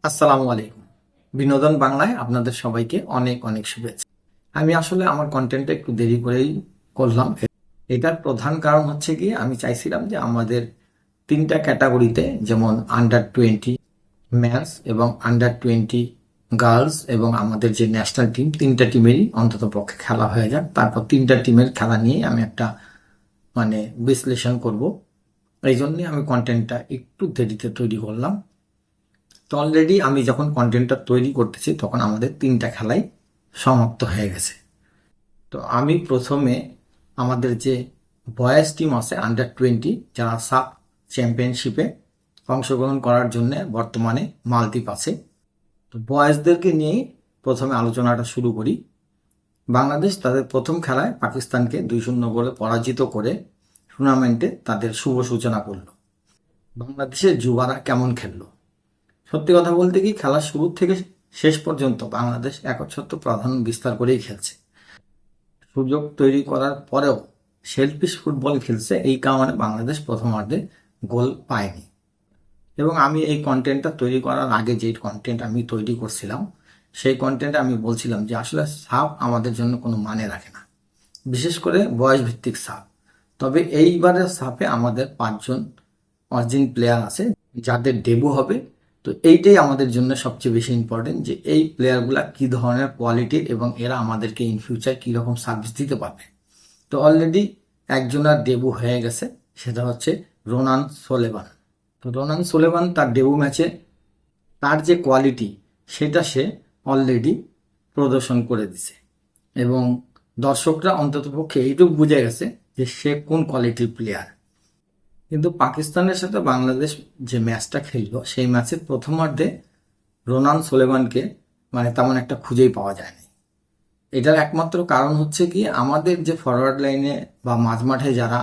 আসসালামু আলাইকুম। বিনোদন বাংলায় আপনাদের সবাইকে অনেক অনেক শুভেচ্ছা। আমি আসলে আমার কন্টেন্টটা একটু দেরি করেই করলাম। এটার প্রধান কারণ হচ্ছে কি, আমি চাইছিলাম যে আমাদের তিনটা ক্যাটাগরিতে, যেমন আন্ডার 20 ম্যানস এবং আন্ডার 20 গার্লস এবং আমাদের যে ন্যাশনাল টিম, তিনটা টিমেরই অন্তত পক্ষে খেলা হয়ে যাক। তারপর তিনটা টিমের খেলা নিয়ে আমি একটা বিশ্লেষণ করব। এই জন্যে আমি কন্টেন্টটা একটু দেরিতে তৈরি করলাম। তো অলরেডি আমি যখন কন্টেন্টটা তৈরি করতেছি তখন আমাদের তিনটা খেলাই সমাপ্ত হয়ে গেছে। তো আমি প্রথমে আমাদের যে বয়েজ টিম আছে আন্ডার 20, যারা সাব চ্যাম্পিয়নশিপে অংশগ্রহণ করার জন্য বর্তমানে মালদ্বীপ আছে, তো বয়েজদেরকে নিয়েই প্রথমে আলোচনাটা শুরু করি। বাংলাদেশ তাদের প্রথম খেলায় পাকিস্তানকে 2-0 গোলে পরাজিত করে টুর্নামেন্টে তাদের শুভ সূচনা করল। বাংলাদেশের যুবারা কেমন খেললো? সত্যি কথা বলতে কি, খেলার শুরু থেকে শেষ পর্যন্ত বাংলাদেশ একচ্ছত্র প্রাধান্য বিস্তার করেই খেলছে। সুযোগ তৈরি করার পরেও সেলফিশ ফুটবল খেলছে, এই কারণে বাংলাদেশ প্রথমার্ধে গোল পায়নি। এবং আমি এই কন্টেন্টটা তৈরি করার আগে যে কন্টেন্ট আমি তৈরি করছিলাম, সেই কন্টেন্টে আমি বলছিলাম যে আসলে সাপ আমাদের জন্য কোনো মানে রাখে না, বিশেষ করে বয়স ভিত্তিক সাপ। তবে এইবারের সাপে আমাদের 5জন অরিজিন প্লেয়ার আছে যাদের ডেবু হবে। তো এইটাই আমাদের জন্য সবচেয়ে বেশি ইম্পর্টেন্ট, যে এই প্লেয়ারগুলা কি ধরনের কোয়ালিটির এবং এরা আমাদেরকে ইন ফিউচার কীরকম সার্ভিস দিতে পারবে। তো অলরেডি একজনের ডেবু হয়ে গেছে, সেটা হচ্ছে রোনান সোলেভান। তো রোনান সোলেভান তার ডেবু ম্যাচে তার যে কোয়ালিটি সেটা সে অলরেডি প্রদর্শন করে দিছে এবং দর্শকরা অন্ততপক্ষে এইটুকু বুঝে গেছে যে সে কোন কোয়ালিটির প্লেয়ার। কিন্তু পাকিস্তানের সাথে বাংলাদেশ যে ম্যাচটা খেললো, সেই ম্যাচের প্রথমার্ধে রোনান সোলেমানকে তেমন একটা খুঁজেই পাওয়া যায়নি। এটার একমাত্র কারণ হচ্ছে কি, আমাদের যে ফরওয়ার্ড লাইনে বা মাঝমাঠে যারা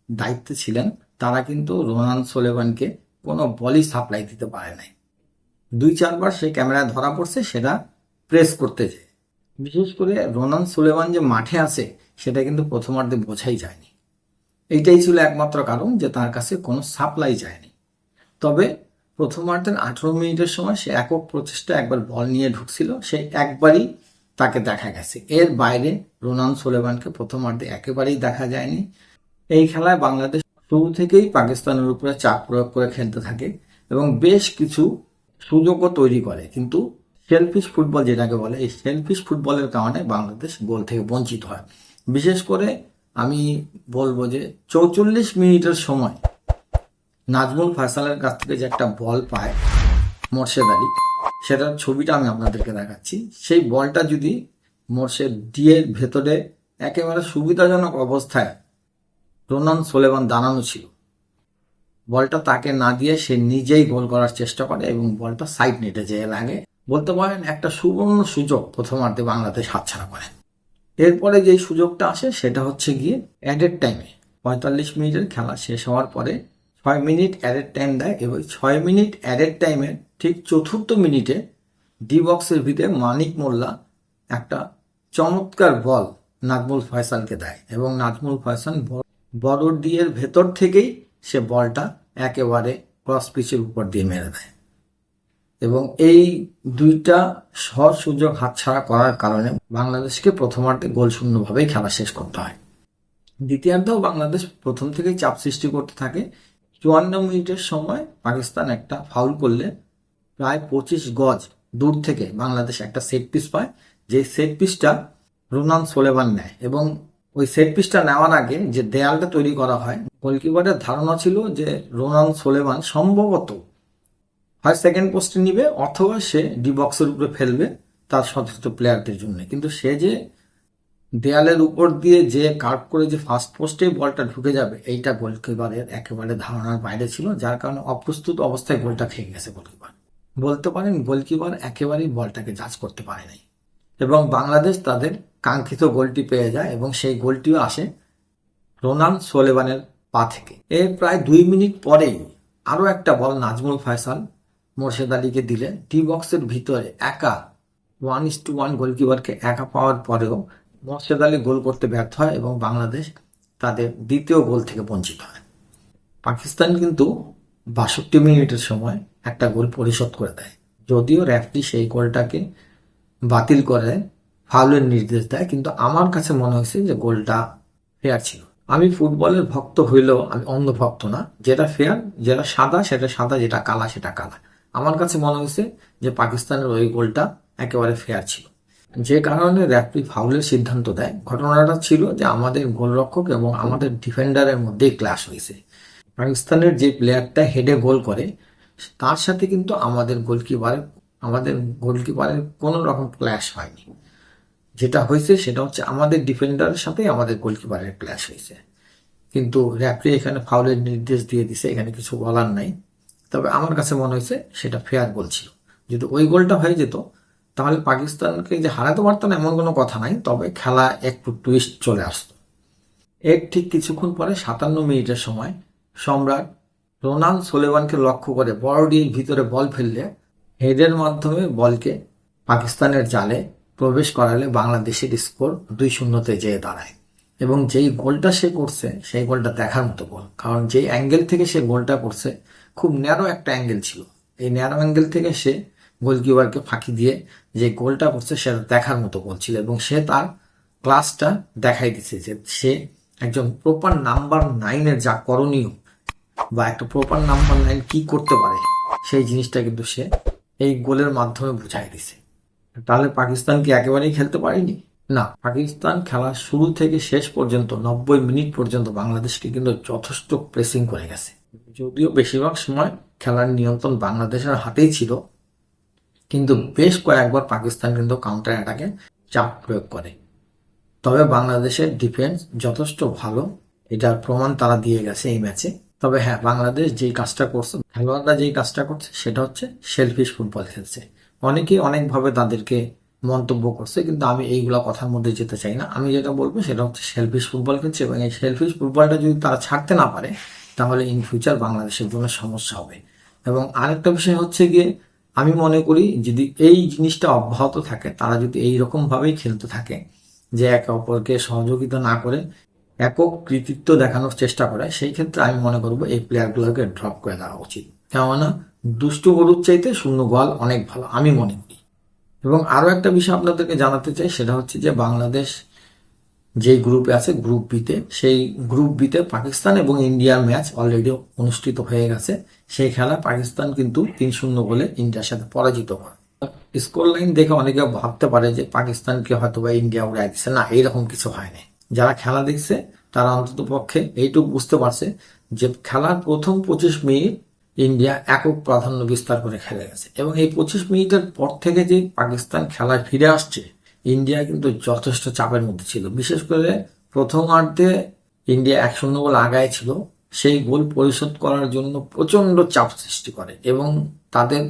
দায়িত্বে ছিলেন তারা কিন্তু রোনান সোলেমানকে কোনো বলই সাপ্লাই দিতে পারে নাই। 2-4 বার সে ক্যামেরায় ধরা পড়ছে সেটা প্রেস করতে যায়। বিশেষ করে রোনান সোলেমান যে মাঠে আছে সেটা কিন্তু প্রথমার্ধে বোঝাই যায়নি। এইটাই ছিল একমাত্র কারণ যে তার কাছে কোনো সাপ্লাই যায়নি। তবে প্রথমার্ধের 18 মিনিটের সময় সে একক প্রচেষ্টা একবার বল নিয়ে ঢুকছিল, সেই একবারই তাকে দেখা গেছে। এর বাইরে রোনান সোলেমানকে প্রথমার্ধে একেবারেই দেখা যায়নি। এই খেলায় বাংলাদেশ শুরু থেকেই পাকিস্তানের উপরে চাপ প্রয়োগ করে খেলতে থাকে এবং বেশ কিছু সুযোগও তৈরি করে, কিন্তু সেলফিশ ফুটবল যেটাকে বলে, এই সেলফিশ ফুটবলের কারণে বাংলাদেশ গোল থেকে বঞ্চিত হয়। বিশেষ করে আমি বলবো যে 44 মিনিটের সময় নাজমুল ফয়সালের কাছ থেকে যে একটা বল পায় মোর্শেদ আলী, সেটার ছবিটা আমি আপনাদেরকে দেখাচ্ছি। সেই বলটা যদি মোর্শেদ ডিয়ের ভেতরে একেবারে সুবিধাজনক অবস্থায় রোনান সোলেমান দাঁড়ানো ছিল, বলটা তাকে না দিয়ে সে নিজেই গোল করার চেষ্টা করে এবং বলটা সাইড নেটে যেয়ে লাগে। বলতে পারেন একটা সুবর্ণ সুযোগ প্রথমার্ধে বাংলাদেশ হাতছাড়া করে। এরপরে যেই সুযোগটা আসে সেটা হচ্ছে গিয়ে অ্যাডেড টাইমে 45 মিনিটের খেলা শেষ হওয়ার পরে 6 মিনিট অ্যাডেড টাইম দেয় এবং 6 মিনিট অ্যাডেড টাইমের ঠিক 4র্থ মিনিটে ডি বক্সের ভিতরে মানিক মোল্লা একটা চমৎকার বল নাজমুল ফয়সালকে দেয় এবং নাজমুল ফয়সাল বড় ডিয়ের ভেতর থেকেই সে বলটা একেবারে ক্রস পিচের উপর দিয়ে মেরে দেয় এবং এই দুইটা সহজ সুযোগ হাতছাড়া করার কারণে বাংলাদেশকে প্রথমার্ধে গোল শূন্যভাবেই খেলা শেষ করতে হয়। দ্বিতীয়ার্ধেও বাংলাদেশ প্রথম থেকেই চাপ সৃষ্টি করতে থাকে। 54 মিনিটের সময় পাকিস্তান একটা ফাউল করলে প্রায় 25 গজ দূর থেকে বাংলাদেশ একটা সেট পিস পায়, যে সেট পিসটা রোনান সোলেমান নেয় এবং ওই সেট পিসটা নেওয়ার আগে যে দেয়ালটা তৈরি করা হয়, গোলকিপারের ধারণা ছিল যে রোনান সোলেমান সম্ভবত হয় সেকেন্ড পোস্টে নিবে অথবা সে ডি বক্সের উপরে ফেলবে তার সতীর্থ প্লেয়ারদের জন্য, কিন্তু সে যে দেয়ালের উপর দিয়ে যে কার্ভ করে যে ফার্স্ট পোস্টে বলটা ঢুকে যাবে, এইটা গোলকিপারের একেবারে ধারণার বাইরে ছিল, যার কারণে অপ্রস্তুত অবস্থায় গোলটা খেয়ে গেছে গোলকিপার। বলতে পারেন গোলকিপার একেবারেই বলটাকে জাজ করতে পারে নাই এবং বাংলাদেশ তাদের কাঙ্ক্ষিত গোলটি পেয়ে যায় এবং সেই গোলটিও আসে রোনান সোলেমানের পা থেকে। এর প্রায় 2 মিনিট পরেই আরও একটা বল নাজমুল ফয়সাল মোর্শেদ আলীকে দিলে ডি বক্সের ভিতরে একা 1:1 গোলকিপারকে একা পাওয়ার পরেও মোর্শেদ আলী গোল করতে ব্যর্থ হয় এবং বাংলাদেশ তাদের দ্বিতীয় গোল থেকে বঞ্চিত হয়। পাকিস্তান কিন্তু 62 মিনিটের সময় একটা গোল পরিশোধ করে দেয়। যদিও রেফারি সেই গোলটাকে বাতিল করে ফাউলের নির্দেশ দেয়, কিন্তু আমার কাছে মনে হয়েছে যে গোলটা ফেয়ার ছিল। আমি ফুটবলের ভক্ত হইলেও আমি অন্ধ ভক্ত না। যেটা ফেয়ার, যেটা সাদা সেটা সাদা, যেটা কালা সেটা কালা। আমার কাছে মনে হয়েছে যে পাকিস্তানের ওই গোলটা একেবারে ফেয়ার ছিল। যে কারণে রেফারি ফাউলের সিদ্ধান্ত দেয়, ঘটনাটা ছিল যে আমাদের গোলরক্ষক এবং আমাদের ডিফেন্ডারের মধ্যেই ক্ল্যাশ হয়েছে। পাকিস্তানের যে প্লেয়ারটা হেডে গোল করে তার সাথে কিন্তু আমাদের গোলকিপারের কোনো রকম ক্ল্যাশ হয়নি। যেটা হয়েছে সেটা হচ্ছে আমাদের ডিফেন্ডারের সাথে আমাদের গোলকিপারের ক্ল্যাশ হয়েছে। কিন্তু রেফারি এখানে ফাউলের নির্দেশ দিয়ে দিছে, এখানে কিছু বলার নাই। তবে আমার কাছে মনে হয়েছে সেটা ফেয়ার গোল ছিল। যদি ওই গোলটা হয়ে যেত তাহলে পাকিস্তানকে যে হারাতে পারতো না এমন কোনো কথা নাই, তবে খেলা একটু টুইস্ট চলে আসতো। এর ঠিক কিছুক্ষণ পরে 57 মিনিটের সময় সম্রাট রোনান সোলেমানকে লক্ষ্য করে বড়ডির ভিতরে বল ফেললে হেডের মাধ্যমে বলকে পাকিস্তানের জালে প্রবেশ করালে বাংলাদেশের স্কোর 2-0-তে যেয়ে দাঁড়ায়। এবং যেই গোলটা সে করছে সেই গোলটা দেখার মতো গোল, কারণ যেই অ্যাঙ্গেল থেকে সে গোলটা করছে খুব ন্যারো একটা অ্যাঙ্গেল ছিল। এই ন্যারো অ্যাঙ্গেল থেকে সে গোলকিপারকে ফাঁকি দিয়ে যে গোলটা করছে সেটা দেখার মতো গোল ছিল। এবং সে তার ক্লাসটা দেখাই দিচ্ছে যে সে একজন প্রপার নাম্বার 9-এর যা করণীয় বা একটা প্রপার নাম্বার 9 কি করতে পারে সেই জিনিসটা কিন্তু সে এই গোলের মাধ্যমে বুঝাই দিছে। তাহলে পাকিস্তান কি একেবারেই খেলতে পারেনি? না, পাকিস্তান খেলার শুরু থেকে শেষ পর্যন্ত 90 মিনিট পর্যন্ত বাংলাদেশকে কিন্তু যথেষ্ট প্রেসিং করে গেছে। যদিও বেশিরভাগ সময় খেলার নিয়ন্ত্রণ বাংলাদেশের হাতেই ছিল, কিন্তু বেশ কয়েকবার পাকিস্তান কিন্তু কাউন্টার অ্যাটাকে চাপ প্রয়োগ করে। তবে বাংলাদেশের ডিফেন্স যথেষ্ট ভালো, এটার প্রমাণ তারা দিয়ে গেছে এই ম্যাচে। তবে হ্যাঁ, বাংলাদেশ যেই কাজটা করছে, খেলোয়াড়রা যেই কাজটা করছে সেটা হচ্ছে সেলফিশ ফুটবল খেলছে। অনেকেই অনেকভাবে তাদেরকে মন্তব্য করছে, কিন্তু আমি এইগুলা কথার মধ্যে যেতে চাই না। আমি যেটা বলবো সেটা হচ্ছে সেলফিশ ফুটবল খেলছে, এবং এই সেলফিশ ফুটবলটা যদি তারা ছাড়তে না পারে তাহলে ইন ফিউচার বাংলাদেশের জন্য সমস্যা হবে। এবং আরেকটা বিষয় হচ্ছে গিয়ে, আমি মনে করি যদি এই জিনিসটা অব্যাহত থাকে, তারা যদি এইরকম ভাবেই খেলতে থাকে যে একে অপরকে সহযোগিতা না করে একক কৃতিত্ব দেখানোর চেষ্টা করে, সেই ক্ষেত্রে আমি মনে করবো এই প্লেয়ারগুলোকে ড্রপ করে দেওয়া উচিত। কেননা দুষ্টু গরুর চাইতে শূন্য গোয়াল অনেক ভালো আমি মনে করি। এবং আরো একটা বিষয় আপনাদেরকে জানাতে চাই, সেটা হচ্ছে যে বাংলাদেশ যে গ্রুপে আছে, গ্রুপ বিতে, সেই গ্রুপ বিতে পাকিস্তান এবং ইন্ডিয়ার ম্যাচ অলরেডি অনুষ্ঠিত হয়ে গেছে। সেই খেলা পাকিস্তান কিন্তু 3-0 গোলে ইন্ডিয়ার সাথে পরাজিত হয়। স্কোর লাইন দেখে অনেকে ভাবতে পারে যে পাকিস্তানকে হয়তো বা ইন্ডিয়া উড়াই দিচ্ছে, না, এইরকম কিছু হয়নি। যারা খেলা দেখছে তারা অন্তত পক্ষে এইটুকু বুঝতে পারছে যে খেলার প্রথম 25 মিনিট ইন্ডিয়া একক প্রাধান্য বিস্তার করে খেলে গেছে, এবং এই 25 মিনিটের পর থেকে যে পাকিস্তান খেলায় ফিরে আসছে, ইন্ডিয়া কিন্তু যথেষ্ট চাপের মধ্যে ছিল। বিশেষ করে প্রথমার্ধে ইন্ডিয়া 1-0 গোল আগায় ছিল, সেই গোল পরিশোধ করার জন্য প্রচন্ড চাপ সৃষ্টি করে। এবং তাদের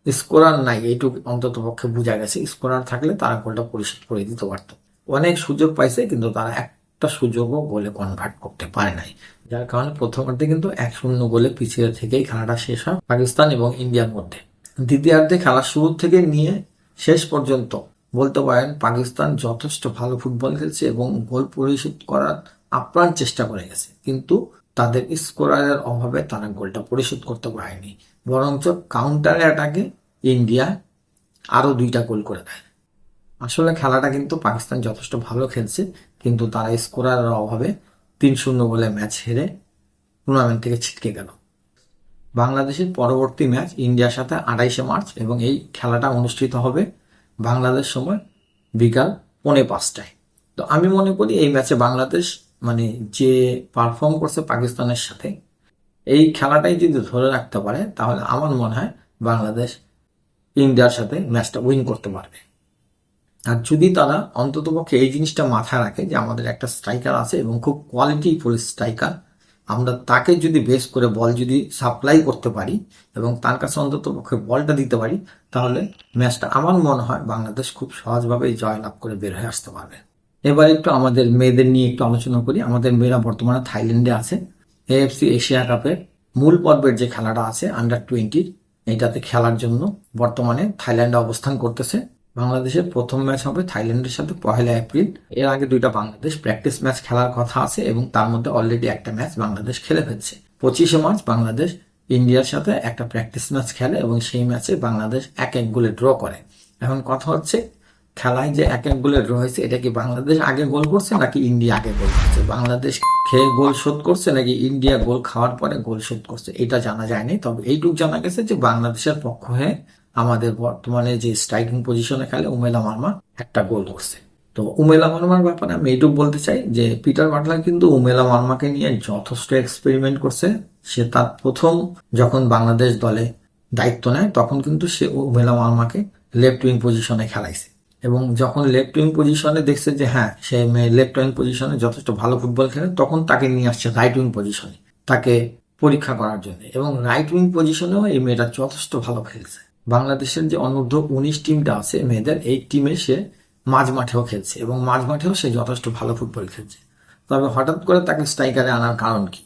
স্কোরার নাই, এইটুকু অন্তত পক্ষে বোঝা গেছে। স্কোরার থাকলে তারা গোলটা পরিশোধ করে দিতে পারত। অনেক সুযোগ পাইছে, কিন্তু তারা একটা সুযোগও গোলে কনভার্ট করতে পারে নাই, যার কারণে প্রথমার্ধে কিন্তু 1-0 গোলে পিছিয়ে থেকেই খেলাটা শেষ হয় পাকিস্তান এবং ইন্ডিয়ার মধ্যে। দ্বিতীয়ার্ধে খেলা শুরু থেকে নিয়ে শেষ পর্যন্ত বলতে পারেন পাকিস্তান যথেষ্ট ভালো ফুটবল খেলছে এবং গোল পরিশোধ করার আপ্রাণ চেষ্টা করে গেছে, কিন্তু তাদের স্কোরারের অভাবে তারা গোলটা পরিশোধ করতে পারেনি। বরঞ্চ কাউন্টার অ্যাটাকে ইন্ডিয়া আরো 2টা গোল করে দেয়। আসলে খেলাটা কিন্তু পাকিস্তান যথেষ্ট ভালো খেলছে, কিন্তু তারা স্কোরারের অভাবে 3-0 গোলে ম্যাচ হেরে টুর্নামেন্ট থেকে ছিটকে গেল। বাংলাদেশের পরবর্তী ম্যাচ ইন্ডিয়ার সাথে 28শে মার্চ, এবং এই খেলাটা অনুষ্ঠিত হবে বাংলাদেশ সময় বিকাল 4:45টায়। তো আমি মনে করি এই ম্যাচে বাংলাদেশ মানে যে পারফর্ম করছে পাকিস্তানের সাথে, এই খেলাটাই যদি ধরে রাখতে পারে তাহলে আমার মনে হয় বাংলাদেশ ইন্ডিয়ার সাথে ম্যাচটা উইন করতে পারবে। আর যদি তারা অন্ততপক্ষে এই জিনিসটা মাথায় রাখে যে আমাদের একটা স্ট্রাইকার আছে এবং খুব কোয়ালিটিফুল স্ট্রাইকার, আমরা তাকে যদি বেস করে বল যদি সাপ্লাই করতে পারি এবং তার কাছে অন্ততপক্ষে বলটা দিতে পারি, তাহলে ম্যাচটা আমার মনে হয় বাংলাদেশ খুব সহজভাবে জয়লাভ করে বের হয়ে আসতে পারবে। এবার একটু আমাদের মেয়েদের নিয়ে একটু আলোচনা করি। আমাদের মেয়েরা বর্তমানে থাইল্যান্ডে আছে। AFC এশিয়া কাপের মূল পর্বের যে খেলাটা আছে আন্ডার-20, এটাতে খেলার জন্য বর্তমানে থাইল্যান্ডে অবস্থান করতেছে। বাংলাদেশের প্রথম ম্যাচ হবে থাইল্যান্ডের সাথে 1 এপ্রিল। এর আগে 2টা বাংলাদেশ প্র্যাকটিস ম্যাচ খেলার কথা আছে, এবং তার মধ্যে অলরেডি একটা ম্যাচ বাংলাদেশ খেলে ফেলছে। 25শে মার্চ বাংলাদেশ ইন্ডিয়ার সাথে একটা প্র্যাকটিস ম্যাচ খেলে এবং সেই ম্যাচে বাংলাদেশ 1-1 গোলে ড্র করে। এখন কথা হচ্ছে, খেলায় যে 1-1 গোলে ড্র হয়েছে, এটা কি বাংলাদেশ আগে গোল করছে নাকি ইন্ডিয়া আগে গোল করছে? বাংলাদেশ খেয়ে গোল শোধ করছে নাকি ইন্ডিয়া গোল খাওয়ার পরে গোল শোধ করছে, এটা জানা যায়নি। তবে এইটুকু জানা গেছে যে বাংলাদেশের পক্ষ হয়ে আমাদের বর্তমানে যে স্ট্রাইকিং পজিশনে খেলে উমেলা মার্মা একটা গোল করছে। তো উমেলা মার্মার ব্যাপারে আমি এইটুকু বলতে চাই যে পিটার বাটলার কিন্তু উমেলা মার্মাকে নিয়ে যথেষ্ট এক্সপেরিমেন্ট করছে। সে তার প্রথম যখন বাংলাদেশ দলে দায়িত্ব নেয় তখন কিন্তু সে উমেলা মার্মাকে লেফট উইং পজিশনে খেলাইছে, এবং যখন লেফট উইং পজিশনে দেখছে যে হ্যাঁ সে লেফট উইং পজিশনে যথেষ্ট ভালো ফুটবল খেলে, তখন তাকে নিয়ে আসছে রাইট উইং পজিশনে তাকে পরীক্ষা করার জন্য, এবং রাইট উইং পজিশনেও এই মেয়েটা যথেষ্ট ভালো খেলছে। বাংলাদেশের যে অনূর্ধ্ব-19 টিমটা আছে মেয়েদের, এই টিমে সে মাঝ মাঠেও খেলছে এবং মাঝ মাঠেও সে যথেষ্ট ভালো ফুটবল খেলছে। তবে হঠাৎ করে তাকে স্ট্রাইকারে আনার কারণ কি?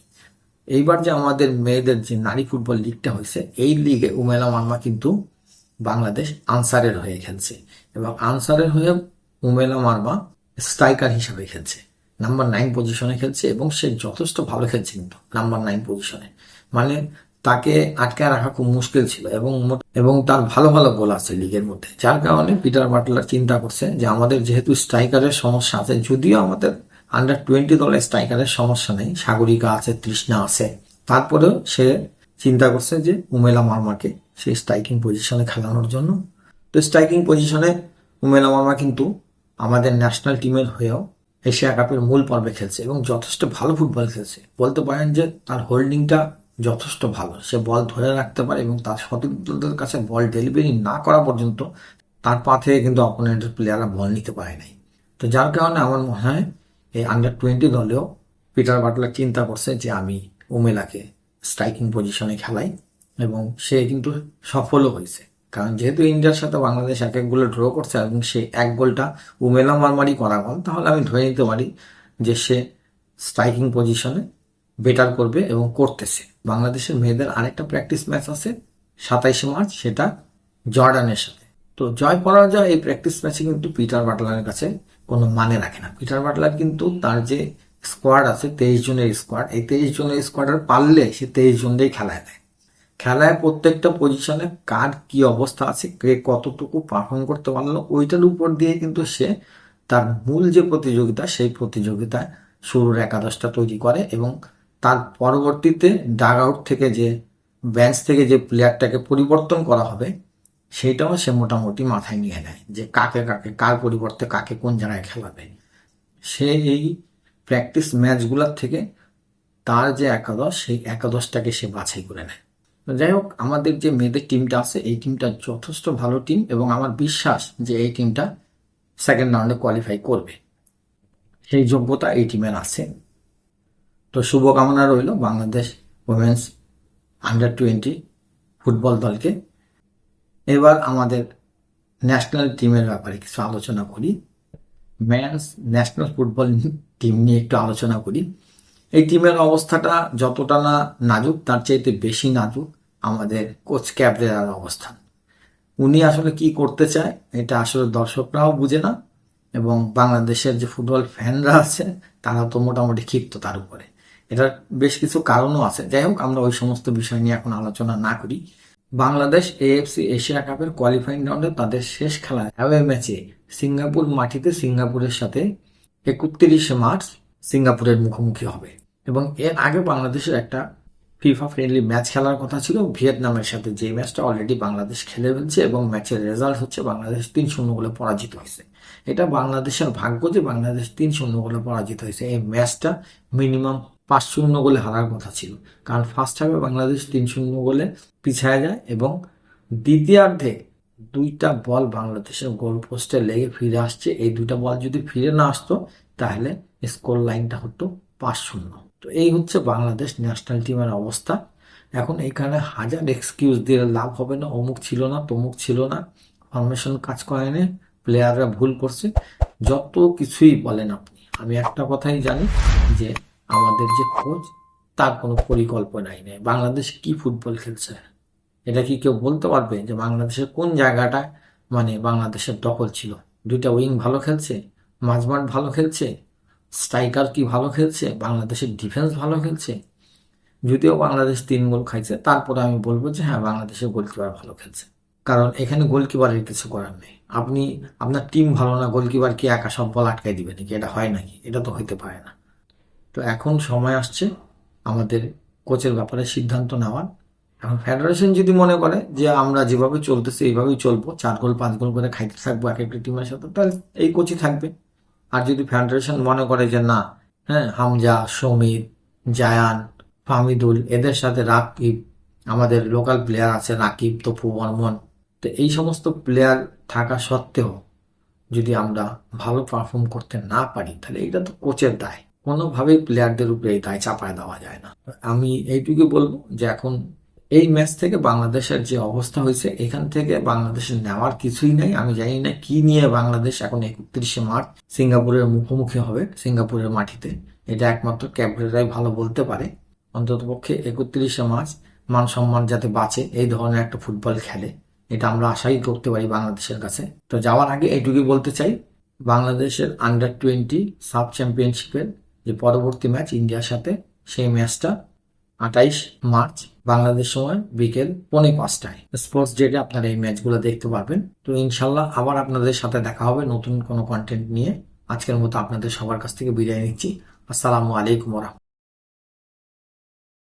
এইবার যে আমাদের মেয়েদের যে নারী ফুটবল লিগটা হয়েছে, এই লিগে উমেলা মার্মা কিন্তু বাংলাদেশ আনসারের হয়ে খেলছে, এবং আনসারের হয়ে উমেলা মার্মা স্ট্রাইকার হিসাবে খেলছে, নাম্বার 9 পজিশনে খেলছে, এবং সে যথেষ্ট ভালো খেলছে কিন্তু নাম্বার 9 পজিশনে। মানে তাকে আটকায় রাখা খুব মুশকিল ছিল, এবং তার ভালো ভালো গোল আছে লিগের মধ্যে, যার কারণে পিটার বাটলার চিন্তা করছে যে আমাদের যেহেতু স্ট্রাইকারের সমস্যা আছে, যদিও আমাদের আন্ডার-20 দলে স্ট্রাইকারের সমস্যা নেই, সাগরিকা আছে, তৃষ্ণা আছে, তারপরেও সে চিন্তা করছে যে উমেলা মার্মাকে সেই স্ট্রাইকিং পজিশনে খেলানোর জন্য। তো স্ট্রাইকিং পজিশনে উমেলা মার্মা কিন্তু আমাদের ন্যাশনাল টিমের হয়েও এশিয়া কাপের মূল পর্বে খেলছে এবং যথেষ্ট ভালো ফুটবল খেলছে। বলতে পারেন যে তার হোল্ডিংটা যথেষ্ট ভালো, সে বল ধরে রাখতে পারে এবং তার সতীর্থদের কাছে বল ডেলিভারি না করা পর্যন্ত তার পা থেকে কিন্তু অপোনেন্টের প্লেয়াররা বল নিতে পারে নাই। তো যার কারণে আমার মনে হয় এই আন্ডার-20 দলেও পিটার বাটলার চিন্তা করছে যে আমি উমেলাকে স্ট্রাইকিং পজিশনে খেলাই, এবং সে কিন্তু সফলও হয়েছে। কারণ যেহেতু ইন্ডিয়ার সাথে বাংলাদেশ 1-1 গোলে ড্র করছে এবং সেই 1 গোলটা উমেলা মারমারি করা গোল, তাহলে আমি ধরে নিতে পারি যে সে স্ট্রাইকিং পজিশনে বেটার করবে এবং করতেছে। বাংলাদেশের মেয়েদের আরেকটা প্র্যাকটিস ম্যাচ আছে 27 মার্চ, সেটা জর্ডানের সাথে। তো জয় পরাজয় এই প্র্যাকটিস ম্যাচে কিন্তু পিটার বাটলারের কাছে কোনো মানে রাখে না। পিটার বাটলার কিন্তু তার যে স্কোয়াড আছে 23 জনের স্কোয়াড, এই 23 জনের স্কোয়াডের পারলে সে 23 জনকেই খেলায় দেয়। খেলায় প্রত্যেকটা পজিশনে কার কি অবস্থা আছে, কে কতটুকু পারফর্ম করতে পারলো, ওইটার উপর দিয়ে কিন্তু সে তার মূল যে প্রতিযোগিতা, সেই প্রতিযোগিতায় শুরুর একাদশটা তৈরি করে, এবং তার পরবর্তীতে ডাগ আউট থেকে যে বেঞ্চ থেকে যে প্লেয়ারটাকে পরিবর্তন করা হবে, সেইটাও সে মোটামুটি মাথায় নিয়ে নেয় যে কাকে কাকে, কার পরিবর্তে কাকে কোন জায়গায় খেলাবে। সে এই প্র্যাকটিস ম্যাচগুলোর থেকে তার যে একাদশ, সেই একাদশটাকে সে বাছাই করে নেয়। যাই হোক, আমাদের যে মেয়েদের টিমটা আছে এই টিমটা যথেষ্ট ভালো টিম, এবং আমার বিশ্বাস যে এই টিমটা সেকেন্ড রাউন্ডে কোয়ালিফাই করবে, সেই যোগ্যতা এই টিমের আছে। তো শুভকামনা রইল বাংলাদেশ উইমেন্স আন্ডার-20 ফুটবল দলকে। এবার আমাদের ন্যাশনাল টিমের ব্যাপারে কিছু আলোচনা করি। মেন্স ন্যাশনাল ফুটবল টিম নিয়ে একটু আলোচনা করি। এই টিমের অবস্থাটা যতটা না নাজুক, তার চাইতে বেশি নাজুক আমাদের কোচ ক্যাবরেরার অবস্থান। উনি আসলে কি করতে চায় এটা আসলে দর্শকরাও বুঝে না, এবং বাংলাদেশের যে ফুটবল ফ্যানরা আছে তারা তো মোটামুটি ক্ষিপ্ত তার উপরে। এটার বেশ কিছু কারণও আছে। যাই হোক, আমরা ওই সমস্ত বিষয় নিয়ে এখন আলোচনা না করি। বাংলাদেশ এএফসি এশিয়া কাপের কোয়ালিফাইং রাউন্ডে তাদের শেষ খেলায় অ্যাওয়ে ম্যাচে সিঙ্গাপুর মাটিতে সিঙ্গাপুরের সাথে 31 মার্চ সিঙ্গাপুরের মুখোমুখি হবে, এবং এর আগে বাংলাদেশের একটা ফিফা ফ্রেন্ডলি ম্যাচ খেলার কথা ছিল ভিয়েতনামের সাথে, যে ম্যাচটা অলরেডি বাংলাদেশ খেলে ফেলছে, এবং ম্যাচের রেজাল্ট হচ্ছে বাংলাদেশ 3-0 গোলে পরাজিত হয়েছে। এটা বাংলাদেশের ভাগ্য যে বাংলাদেশ 3-0 গোলে পরাজিত হয়েছে। এই ম্যাচটা মিনিমাম 5-0 গোলে হারার কথা ছিল, কারণ ফার্স্ট হাফে বাংলাদেশ 3-0 গোলে পিছিয়ে যায়, এবং দ্বিতীয়ার্ধে 2টা বল বাংলাদেশের গোল পোস্টে লেগে ফিরে আসছে। এই 2টা বল যদি ফিরে না আসতো তাহলে স্কোর লাইনটা হতো 5-0। তো এই হচ্ছে বাংলাদেশ ন্যাশনাল টিমের অবস্থা। এখন এইখানে হাজার এক্সকিউজ দিয়ে লাভ হবে না, অমুক ছিল না, তমুক ছিল না, ফরমেশন কাজ করেনি, প্লেয়াররা ভুল করছে, যত কিছুই বলেন আপনি। আমি একটা কথাই জানি যে আমাদের যে কোচ, তার কোনো পরিকল্পনাই নেই বাংলাদেশ কি ফুটবল খেলছে। এটা কি কেউ বলতে পারবে যে বাংলাদেশের কোন জায়গাটা মানে বাংলাদেশের দখল ছিল? 2টা উইং ভালো খেলছে, মাঝমাঠ ভালো খেলছে, স্ট্রাইকার কি ভালো খেলছে, বাংলাদেশের ডিফেন্স ভালো খেলছে, যদিও বাংলাদেশ 3 গোল খাইছে, তারপরে আমি বলবো যে হ্যাঁ, বাংলাদেশের গোলকিপার ভালো খেলছে। কারণ এখানে গোলকিপারের কিছু করার নেই। আপনি আপনার টিম ভালো না, গোলকিপার কি একা সব বল আটকাই দিবে নাকি? এটা হয় নাকি? এটা তো হইতে পারে না। তো এখন সময় আসছে আমাদের কোচের ব্যাপারে সিদ্ধান্ত নেওয়ার। এখন ফেডারেশন যদি মনে করে যে আমরা যেভাবে চলতেছি এইভাবেই চলবো, 4 গোল 5 গোল করে খাইতে থাকবো এক একটা টিমের সাথে, তাহলে এই কোচই থাকবে। আর যদি ফেডারেশন মনে করে যে না, হ্যাঁ, হামজা, সমিত, জায়ান, ফামিদুল, এদের সাথে রাকিব, আমাদের লোকাল প্লেয়ার আছে রাকিব, তপু, বর্মন, তো এই সমস্ত প্লেয়ার থাকা সত্ত্বেও যদি আমরা ভালো পারফর্ম করতে না পারি, তাহলে এটা তো কোচের দায়। কোনোভাবেই প্লেয়ারদের উপরে এই দায় চাপায় দেওয়া যায় না। আমি এইটুকু বলবো যে এখন এই ম্যাচ থেকে বাংলাদেশের যে অবস্থা হয়েছে, এখান থেকে বাংলাদেশের নেওয়ার কিছুই নাই। আমি জানি না কি নিয়ে বাংলাদেশ এখন 31শে মার্চ সিঙ্গাপুরের মুখোমুখি হবে, সিঙ্গাপুরের মাটিতে। এটা একমাত্র ক্যাপ্টেনরাই ভালো বলতে পারে। অন্ততপক্ষে 31শে মার্চ মান সম্মান যাতে বাঁচে, এই ধরনের একটা ফুটবল খেলে, এটা আমরা আশাই করতে পারি বাংলাদেশের কাছে। তো যাওয়ার আগে এইটুকুই বলতে চাই, বাংলাদেশের আন্ডার-20 সাব চ্যাম্পিয়নশিপের যে পরবর্তী ম্যাচ ইন্ডিয়ার সাথে, সেই ম্যাচটা 28 মার্চ বাংলাদেশ সময় বিকেল 4:45টায় স্পোর্টস ডেটে আপনারা এই ম্যাচগুলো দেখতে পারবেন। তো ইনশাল্লাহ আবার আপনাদের সাথে দেখা হবে নতুন কোনো কন্টেন্ট নিয়ে। আজকের মতো আপনাদের সবার কাছ থেকে বিদায় নিচ্ছি। আসসালামু আলাইকুম।